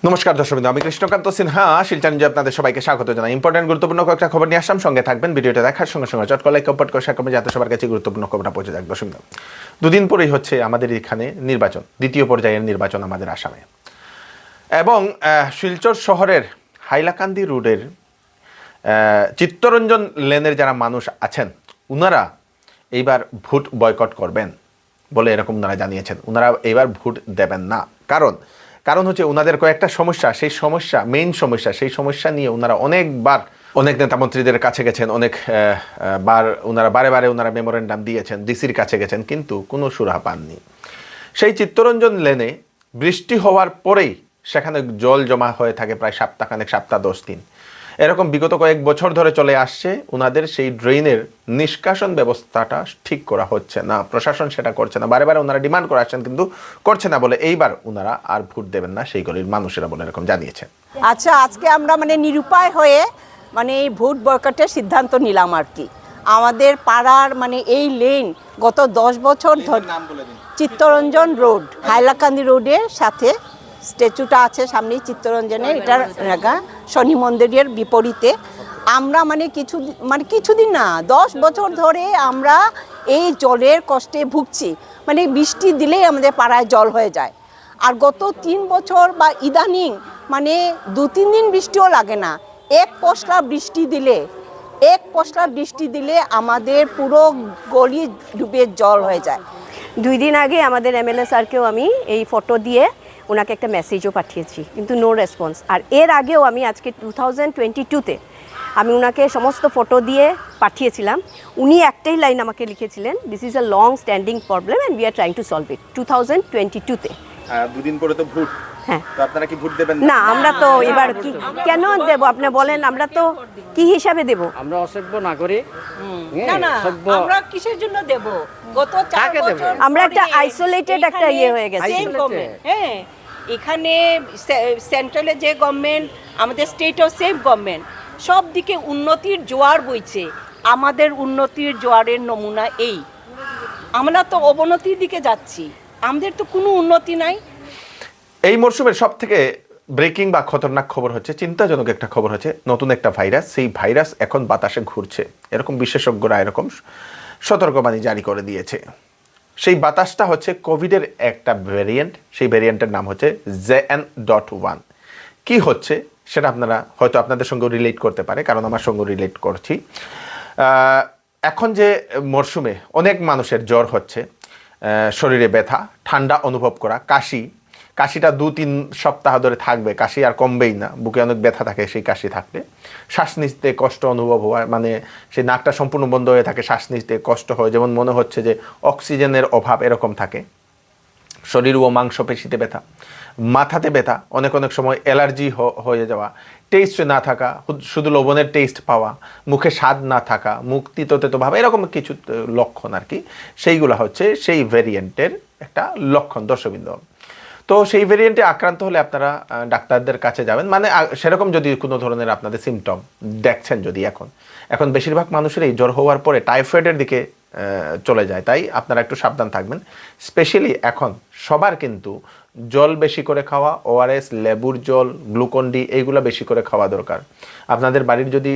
নমস্কার দর্শকবৃন্দ, আমি কৃষ্ণকান্ত সিনহা শিলচর নিউজে আপনাদের সবাইকে স্বাগত জানাই। ইম্পর্টেন্ট গুরুত্বপূর্ণ কয়েকটা খবর নিয়ে আসলাম, সঙ্গে থাকবেন। ভিডিওটা দেখার সঙ্গে সঙ্গে চট করে কমেন্ট করে শেয়ার করবেন যাতে সবার কাছে গুরুত্বপূর্ণ খবরটা পৌঁছে যায়। দর্শকবৃন্দ, দুদিন পরেই হচ্ছে আমাদের এখানে নির্বাচন, দ্বিতীয় পর্যায়ের নির্বাচন আমাদের আসামে, এবং শিলচর শহরের হাইলাকান্দি রোডের চিত্তরঞ্জন লেনের যারা মানুষ আছেন উনারা এইবার ভোট বয়কট করবেন বলে এরকম ওনারা জানিয়েছেন। ওনারা এইবার ভোট দেবেন না, কারণ হচ্ছে ওনাদের কয়েকটা সমস্যা, সেই সমস্যা মেইন সমস্যা, সেই সমস্যা নিয়ে ওনারা অনেকবার অনেক নেতামন্ত্রীদের কাছে গেছেন, ওনারা বারে বারে ওনারা মেমোরেন্ডাম দিয়েছেন, ডিসির কাছে গেছেন, কিন্তু কোনো সুরাহা পাননি। সেই চিত্তরঞ্জন লেনে বৃষ্টি হওয়ার পরেই সেখানে জল জমা হয়ে থাকে প্রায় সপ্তাহ 10 দিন। এরকম বিগত কয়েক বছর ধরে চলে আসছে। ওনাদের সেই ড্রেনের নিষ্কাশন ব্যবস্থাটা ঠিক করা হচ্ছে না, প্রশাসন সেটা করছে না। বারে বারে ওনারা ডিমান্ড করে আসছেন, কিন্তু করছে না বলে এইবার ওনারা আর ভোট দেবেন না সেই গলির মানুষেরা বলে এরকম জানিয়েছেন। আচ্ছা, আজকে আমরা নিরুপায় হয়ে এই ভোট বয়কটের সিদ্ধান্ত নিলাম আর কি। আমাদের পাড়ার এই লেন গত 10 বছর ধরে চিত্তরঞ্জন রোড, হাইলাকান্দি রোডের সাথে স্ট্যাচুটা আছে সামনেই চিত্তরঞ্জনের, এটার শনি মন্দিরের বিপরীতে। আমরা কিছুদিন না 10 বছর ধরে আমরা এই জলের কষ্টে ভুগছি। বৃষ্টি দিলেই আমাদের পাড়ায় জল হয়ে যায়। আর গত 3 বছর বা ইদানিং 2-3 দিন বৃষ্টিও লাগে না। এক পশলা বৃষ্টি দিলে আমাদের পুরো গলি ডুবে জল হয়ে যায়। 2 দিন আগে আমাদের এমএলএ স্যারকেও আমি এই ফটো দিয়ে ওনাকে একটা মেসেজও পাঠিয়েছি, কিন্তু নো রেসপন্স। আর এর আগেও আমি আজকে 2022-তে আমি ওনাকে সমস্ত ফটো দিয়ে পাঠিয়েছিলাম। উনি একটাই লাইন আমাকে লিখেছিলেন, this is a long standing problem and we are trying to solve it. 2022-তে। 2 দিন পরে তো ভোট, হ্যাঁ, তো আপনারা কি ভোট দেবেন না? আমরা তো এবার কি কেন দেব আপনি বলেন? আমরা তো কি হিসাবে দেব? আমরা অসভ্য না করি। না, আমরা কিসের জন্য দেব? গত 4 বছর আমরা একটা আইসোলেটেড একটা হয়ে গেছে। হ্যাঁ, এখানে সেন্ট্রালে যে গভর্নমেন্ট, আমাদের স্টেটও সেম গভর্নমেন্ট, সব দিকে উন্নতির জোয়ার বইছে। আমাদের উন্নতির জোয়ারের নমুনা এই। আমরা তো অবনতির দিকে যাচ্ছি, আমাদের তো কোনো উন্নতি নাই। এই মরশুমের সব থেকে ব্রেকিং বা খতরনাক খবর হচ্ছে, চিন্তাজনক একটা খবর হচ্ছে, নতুন একটা ভাইরাস, সেই ভাইরাস এখন বাতাসে ঘুরছে। এরকম বিশেষজ্ঞরা এরকম সতর্কবাণী জারি করে দিয়েছে। সেই বাতাসটা হচ্ছে কোভিডের একটা ভ্যারিয়েন্ট, সেই ভ্যারিয়েন্টের নাম হচ্ছে JN.1। কি হচ্ছে সেটা আপনারা হয়তো আপনাদের সঙ্গে রিলেট করতে পারে, কারণ আমার সঙ্গে রিলেট করছি। এখন যে মরশুমে অনেক মানুষের জ্বর হচ্ছে, শরীরে ব্যথা, ঠান্ডা অনুভব করা, কাশিটা 2-3 সপ্তাহ ধরে থাকবে, কাশি আর কমবেই না, বুকে অনেক ব্যথা থাকে সেই কাশি থাকলে, শ্বাস নিতে কষ্ট অনুভব হওয়া, সেই নাকটা সম্পূর্ণ বন্ধ হয়ে থাকে, শ্বাস নিতে কষ্ট হয়, যেমন মনে হচ্ছে যে অক্সিজেনের অভাব এরকম থাকে, শরীর ও মাংসপেশিতে ব্যথা, মাথাতে ব্যথা, অনেক সময় অ্যালার্জি হয়ে যাওয়া, টেস্ট না থাকা, শুধু লবণের টেস্ট পাওয়া, মুখে স্বাদ না থাকা, মুখ তিতো ভাব, এরকম কিছু লক্ষণ আর কি। সেইগুলো হচ্ছে সেই ভ্যারিয়েন্টের একটা লক্ষণ দর্শকবৃন্দ। তো সেই ভ্যারিয়েন্টে আক্রান্ত হলে আপনারা ডাক্তারদের কাছে যাবেন। সেরকম যদি কোনো ধরনের আপনাদের সিমটম দেখছেন, যদি এখন বেশিরভাগ মানুষের এই জ্বর হওয়ার পরে টাইফয়েডের দিকে চলে যায়, তাই আপনারা একটু সাবধান থাকবেন। স্পেশালি এখন সবার কিন্তু জল বেশি করে খাওয়া, ORS, লেবুর জল, গ্লুকন-ডি এইগুলো বেশি করে খাওয়া দরকার। আপনাদের বাড়ির যদি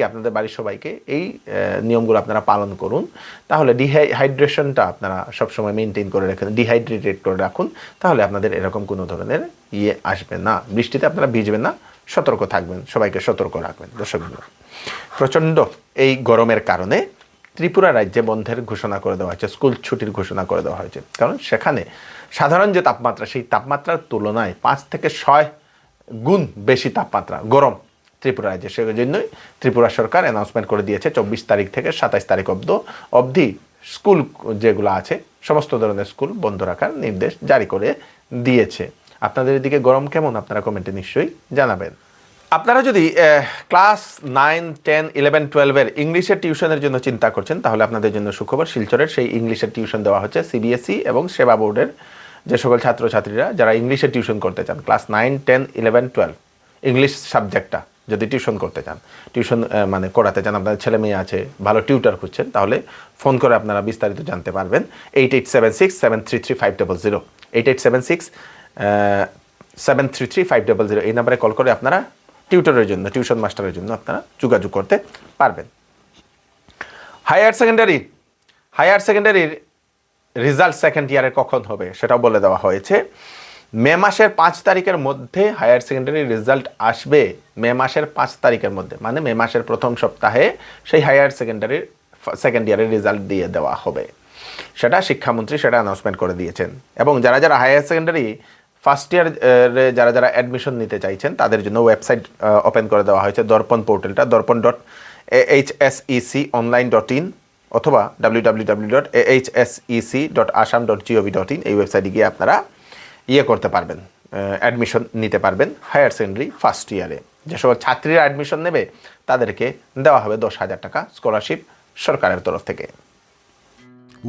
আপনাদের বাড়ির সবাইকে এই নিয়মগুলো আপনারা পালন করুন, তাহলে ডিহাইড্রেশনটা আপনারা সবসময় মেনটেন করে রাখুন, ডিহাইড্রেটেড করে রাখুন, তাহলে আপনাদের এরকম কোনো ধরনের আসবে না। বৃষ্টিতে আপনারা ভিজবেন না, সতর্ক থাকবেন, সবাইকে সতর্ক রাখবেন। দর্শকবৃন্দ, প্রচণ্ড এই গরমের কারণে ত্রিপুরা রাজ্যে বন্ধের ঘোষণা করে দেওয়া হয়েছে, স্কুল ছুটির ঘোষণা করে দেওয়া হয়েছে। কারণ সেখানে সাধারণ যে তাপমাত্রা, সেই তাপমাত্রার তুলনায় 5 থেকে 6 গুণ বেশি তাপমাত্রা, গরম ত্রিপুরা রাজ্যে। সেই জন্যই ত্রিপুরা সরকার অ্যানাউন্সমেন্ট করে দিয়েছে 24 তারিখ থেকে 27 তারিখ অবধি স্কুল যেগুলো আছে সমস্ত ধরনের স্কুল বন্ধ রাখার নির্দেশ জারি করে দিয়েছে। আপনাদের এদিকে গরম কেমন আপনারা কমেন্টে নিশ্চয়ই জানাবেন। আপনারা যদি ক্লাস 9, 10, 11, 12 ইংলিশের টিউশনের জন্য চিন্তা করছেন, তাহলে আপনাদের জন্য সুখবর। শিলচরের সেই ইংলিশের টিউশন দেওয়া হচ্ছে CBSE এবং সেবা বোর্ডের যে সকল ছাত্রছাত্রীরা যারা ইংলিশের টিউশন করতে চান, ক্লাস 9, 10, 11, 12 ইংলিশ সাবজেক্টটা যদি টিউশন করতে চান, করাতে চান, আপনাদের ছেলে মেয়ে আছে, ভালো টিউটার খুঁজছেন, তাহলে ফোন করে আপনারা বিস্তারিত জানতে পারবেন। 8876 733 500, 8876 733500 এই নাম্বারে কল করে আপনারা টিউটরের জন্য, টিউশন মাস্টারের জন্য আপনারা যোগাযোগ করতে পারবেন। হায়ার সেকেন্ডারির রেজাল্ট সেকেন্ড ইয়ারে কখন হবে সেটাও বলে দেওয়া হয়েছে। মে মাসের 5 তারিখের মধ্যে হায়ার সেকেন্ডারির রেজাল্ট আসবে। মে মাসের 5 তারিখের মধ্যে, মানে মে মাসের প্রথম সপ্তাহে সেই হায়ার সেকেন্ডারির সেকেন্ড ইয়ারের রেজাল্ট দিয়ে দেওয়া হবে। সেটা শিক্ষামন্ত্রী সেটা অ্যানাউন্সমেন্ট করে দিয়েছেন। এবং যারা যারা হায়ার সেকেন্ডারি ফার্স্ট ইয়ারে যারা যারা অ্যাডমিশন নিতে চাইছেন তাদের জন্য ওয়েবসাইট ওপেন করে দেওয়া হয়েছে, দর্পণ পোর্টালটা darpan.ahseconline.in অথবা www.ahsec.assam.gov.in এই ওয়েবসাইটে গিয়ে আপনারা করতে পারবেন, অ্যাডমিশন নিতে পারবেন হায়ার সেকেন্ডারি ফার্স্ট ইয়ারে। যে সকল ছাত্রীরা অ্যাডমিশন নেবে তাদেরকে দেওয়া হবে 10,000 টাকা স্কলারশিপ সরকারের তরফ থেকে।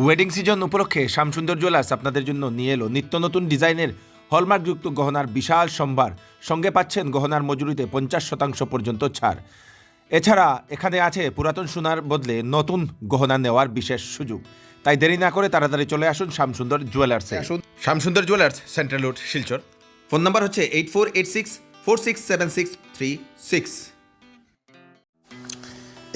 ওয়েডিং সিজন উপলক্ষে শ্যামসুন্দর জুয়েলার্স আপনাদের জন্য নিয়ে এলো নিত্য নতুন ডিজাইনের হলমার্কযুক্ত গহনার বিশাল সম্ভার। সঙ্গে পাচ্ছেন গহনার মজুরিতে 50% পর্যন্ত ছাড়। এছাড়া এখানে আছে পুরাতন সোনার বদলে নতুন গহনা নেওয়ার বিশেষ সুযোগ। তাই দেরি না করে তাড়াতাড়ি চলে আসুন শ্যামসুন্দর জুয়েলার্সে। Shyamsundar jewellers, central road, Silchar. Phone number হচ্ছে 8486467636।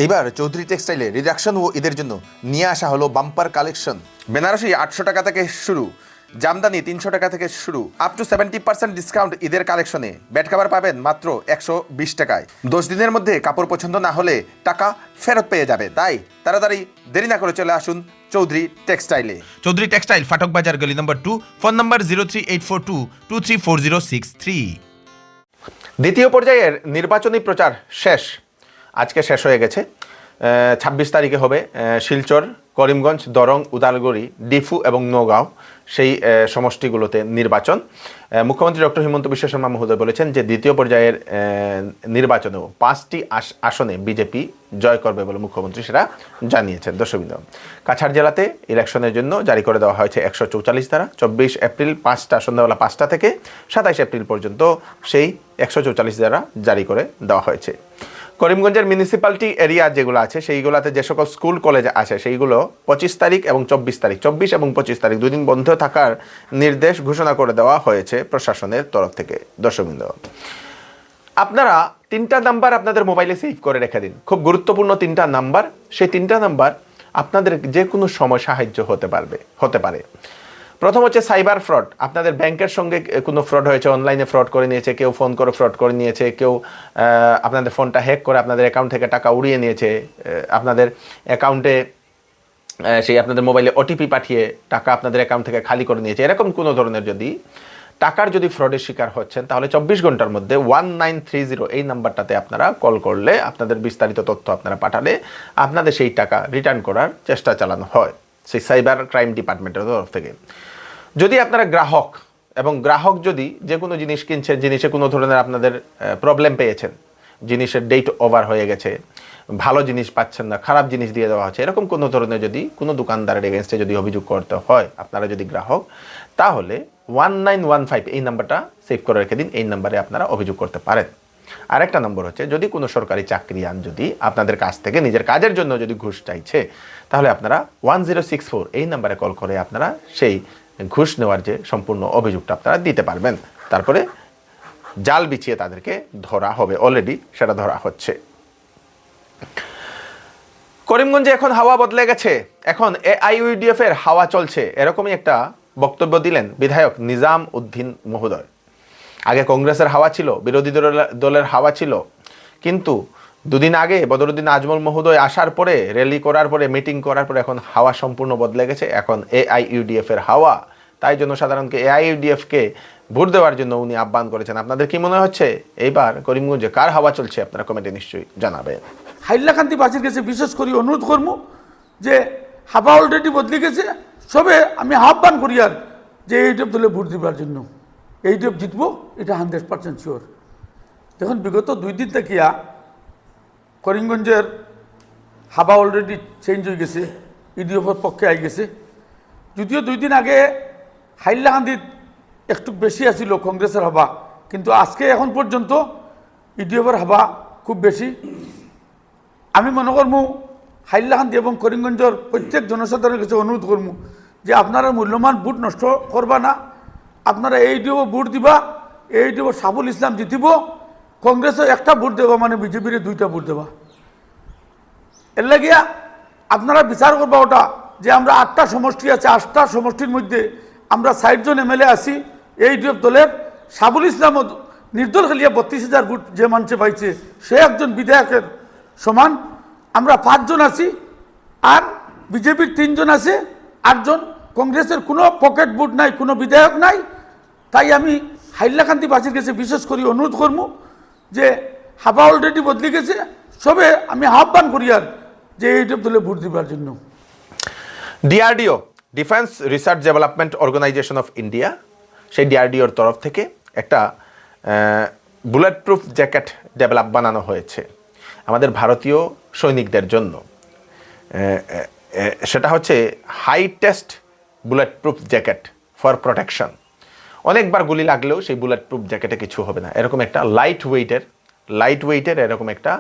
এইবার চৌধুরী টেক্সটাইলে রিডাকশন ও ঈদের জন্য নিয়ে আসা হলো বাম্পার কালেকশন। বেনারসি 800 টাকা থেকে শুরু, জামদানি 300 টাকা থেকে শুরু, আপ টু 70% ডিসকাউন্ট ঈদের কালেকশনে। বেড কভার পাবেন মাত্র 120 টাকায়। 10 দিনের মধ্যে কাপড় পছন্দ না হলে টাকা ফেরত পেয়ে যাবে। তাই তাড়াতাড়ি দেরি না করে চলে আসুন চৌধুরী টেক্সটাইলে। চৌধুরী টেক্সটাইল, ফাটক বাজার, গলি নম্বর 2। ফোন নম্বর 038422340063। দ্বিতীয় পর্যায়ের নির্বাচনী প্রচার শেষ, আজকে শেষ হয়ে গেছে। 26 তারিখে হবে শিলচর, করিমগঞ্জ, দরং, উদালগুড়ি, ডিফু এবং নওগাঁও সেই সমষ্টিগুলোতে নির্বাচন। মুখ্যমন্ত্রী ডক্টর হিমন্ত বিশ্ব শর্মা মহোদয় বলেছেন যে দ্বিতীয় পর্যায়ের নির্বাচনেও 5টি আসনে বিজেপি জয় করবে বলে মুখ্যমন্ত্রী সেটা জানিয়েছেন। দর্শকবৃন্দ, কাছাড় জেলাতে ইলেকশনের জন্য জারি করে দেওয়া হয়েছে 144 ধারা। 24 এপ্রিল সন্ধ্যাবেলা 5টা থেকে 27 এপ্রিল পর্যন্ত সেই 144 ধারা জারি করে দেওয়া হয়েছে। করিমগঞ্জের মিউনিসিপ্যালিটি এরিয়া যেগুলো আছে সেইগুলোতে যে সকল স্কুল কলেজ আছে সেইগুলো 25 তারিখ এবং 24 তারিখ, 24 এবং 25 তারিখ 2 দিন বন্ধ থাকার নির্দেশ ঘোষণা করে দেওয়া হয়েছে প্রশাসনের তরফ থেকে। দর্শকবৃন্দ, আপনারা 3টা নাম্বার আপনাদের মোবাইলে সেভ করে রেখে দিন, খুব গুরুত্বপূর্ণ 3টা নাম্বার। সেই 3টা নাম্বার আপনাদের যে কোনো সময় সাহায্য হতে পারে। প্রথম হচ্ছে সাইবার ফ্রড। আপনাদের ব্যাংকের সঙ্গে কোনো ফ্রড হয়েছে, অনলাইনে ফ্রড করে নিয়েছে, কেউ ফোন করে ফ্রড করে নিয়েছে, কেউ আপনাদের ফোনটা হ্যাক করে আপনাদের অ্যাকাউন্ট থেকে টাকা উড়িয়ে নিয়েছে, আপনাদের অ্যাকাউন্টে সেই আপনাদের মোবাইলে ওটিপি পাঠিয়ে টাকা আপনাদের অ্যাকাউন্ট থেকে খালি করে নিয়েছে। এরকম কোনো ধরনের টাকার ফ্রডের শিকার হচ্ছেন তাহলে 24 ঘন্টার মধ্যে 1930 এই নাম্বারটাতে আপনারা কল করলে আপনাদের বিস্তারিত তথ্য আপনারা পাঠালে আপনাদের সেই টাকা রিটার্ন করার চেষ্টা চালানো হয় সেই সাইবার ক্রাইম ডিপার্টমেন্টের তরফ থেকে। যদি আপনারা গ্রাহক যদি যে কোনো জিনিস কিনছেন, জিনিসে কোনো ধরনের আপনাদের প্রবলেম পেয়েছেন, জিনিসের ডেট ওভার হয়ে গেছে, ভালো জিনিস পাচ্ছেন না, খারাপ জিনিস দিয়ে দেওয়া হচ্ছে, এরকম কোনো ধরনের যদি কোনো দোকানদারের এগেনস্টে যদি অভিযোগ করতে হয় আপনারা যদি গ্রাহক, তাহলে 1915 এই নাম্বারটা সেভ করে রেখে দিন। এই নাম্বারে আপনারা অভিযোগ করতে পারেন। আরেকটা নম্বর হচ্ছে, যদি কোনো সরকারি চাকরিয়ান যদি আপনাদের কাছ থেকে নিজের কাজের জন্য যদি ঘুষ চাইছে তাহলে আপনারা 1064 এই নাম্বারে কল করে আপনারা সেই ঘুষ নেওয়ার যে সম্পূর্ণ অভিযোগটা আপনারা দিতে পারবেন। তারপরে জাল বিছিয়ে তাদেরকে ধরা হবে, অলরেডি সেটা ধরা হচ্ছে। করিমগঞ্জে এখন হাওয়া বদলে গেছে, এখন AIUDF এর হাওয়া চলছে, এরকমই একটা বক্তব্য দিলেন বিধায়ক নিজাম উদ্দিন মহোদয়। আগে কংগ্রেসের হাওয়া ছিল, বিরোধী দলের হাওয়া ছিল, কিন্তু দুদিন আগে বদরুদ্দিন আজমল মহোদয় আসার পরে, র্যালি করার পরে, মিটিং করার পরে এখন হাওয়া সম্পূর্ণ বদলে গেছে। এখন AIUDF এর হাওয়া। তাই জন্য সাধারণকে AIUDF কে ভোট দেওয়ার জন্য উনি আহ্বান করেছেন। আপনাদের কি মনে হচ্ছে এইবার করিমগঞ্জে কার হাওয়া চলছে? আপনারা কমেন্টে নিশ্চয়ই জানাবেন। হাইলাকান্দিবাসীর কাছে বিশেষ করে অনুরোধ করব যে হাওয়া অলরেডি বদলে গেছে, সবে আমি আহ্বান করি আর যে এইটপ দলে ভোট দিবার জন্য। এইটপ জিতবো, এটা 100% শিওর। দেখুন, বিগত 2 দিন থেকে করিমগঞ্জের হাওয়া অলরেডি চেঞ্জ হয়ে গেছে, ইডিএফের পক্ষে আই গেছে। যদিও 2 দিন আগে হাইলাকান্দিত একটু বেশি আসিল কংগ্রেসের হাওয়া, কিন্তু আজকে এখন পর্যন্ত ইডিএফের হাওয়া খুব বেশি। আমি মনে করবো হাইলাকান্দি এবং করিমগঞ্জের প্রত্যেক জনসাধারণের কাছে অনুরোধ করবো যে আপনারা মূল্যবান ভোট নষ্ট করবা না, আপনারা এইডিও ভোট দিবা। এইডিএফ সাবুল ইসলাম জিতিব, কংগ্রেসও একটা ভোট দেবা মানে বিজেপির 2টা ভোট দেবা। এর লাগিয়া আপনারা বিচার করবা ওটা যে আমরা 8টা সমষ্টি আছে, 8টা সমষ্টির মধ্যে আমরা 60 জন এমএলএ আছি এইডিএফ দলের। সাবুল ইসলাম নির্দল খেলিয়া 32,000 ভোট যে মানুষে পাইছে সে একজন বিধায়কের সমান। আমরা 5 জন আছি, আর বিজেপির 3 জন আছে, 8 জন। কংগ্রেসের কোনো পকেট ভোট নাই, কোনো বিধায়ক নাই। তাই আমি হাইলাকান্দিবাসীর কাছে বিশেষ করে অনুরোধ করব যে হাবা অলরেডি বদলে গেছে, সবে আমি আহ্বান করি আর যে এইসব দলে ভোট দিবার জন্য। DRDO, defence research development organisation of India, সেই ডিআরডিওর তরফ থেকে একটা বুলেট প্রুফ জ্যাকেট বানানো হয়েছে আমাদের ভারতীয় সৈনিকদের জন্য। সেটা হচ্ছে high test bullet proof jacket for protection. অনেকবার গুলি লাগলেও সেই বুলেট প্রুফ জ্যাকেটে কিছু হবে না, এরকম একটা লাইট ওয়েটের এরকম একটা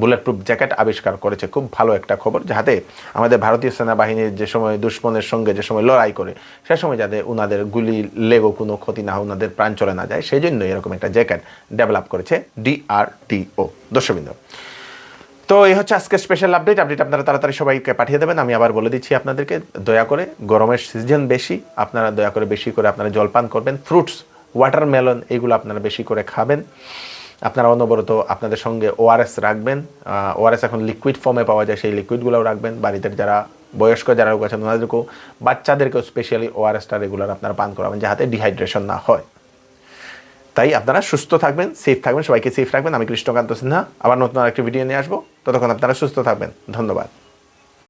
বুলেট প্রুফ জ্যাকেট আবিষ্কার করেছে। খুব ভালো একটা খবর, যাতে আমাদের ভারতীয় সেনাবাহিনীর যে সময় দুশ্মনের সঙ্গে যে সময় লড়াই করে সে সময় যাতে ওনাদের গুলি লেগেও কোনো ক্ষতি না হয়, ওনাদের প্রাণ চলে না যায়, সেই জন্যই এরকম একটা জ্যাকেট ডেভেলপ করেছে ডিআরডিও। দর্শকবৃন্দ, তো এই হচ্ছে আজকে স্পেশাল আপডেট আপনারা তাড়াতাড়ি সবাইকে পাঠিয়ে দেবেন। আমি আবার বলে দিচ্ছি আপনাদেরকে, দয়া করে, গরমের সিজন বেশি, আপনারা দয়া করে বেশি করে আপনারা জলপান করবেন, ফ্রুটস, ওয়াটারমেলন এগুলো আপনারা বেশি করে খাবেন। আপনারা অনবরত আপনাদের সঙ্গে ওআরএস রাখবেন। ওআরএস এখন লিকুইড ফর্মে পাওয়া যায়, সেই লিকুইডগুলোও রাখবেন। বাড়িতে যারা বয়স্ক যারা রোগ আছেন ওনাদেরকেও, বাচ্চাদেরকেও স্পেশালি ওআরএসটা রেগুলার আপনারা পান করাবেন, যাতে ডিহাইড্রেশন না হয়। তাই আপনারা সুস্থ থাকবেন, সেফ থাকবেন, সবাইকে সেফ রাখবেন। আমি কৃষ্ণকান্ত সিনহা, আবার নতুন আরেকটি ভিডিও নিয়ে আসবো। ততক্ষণ আপনারা সুস্থ থাকবেন। ধন্যবাদ।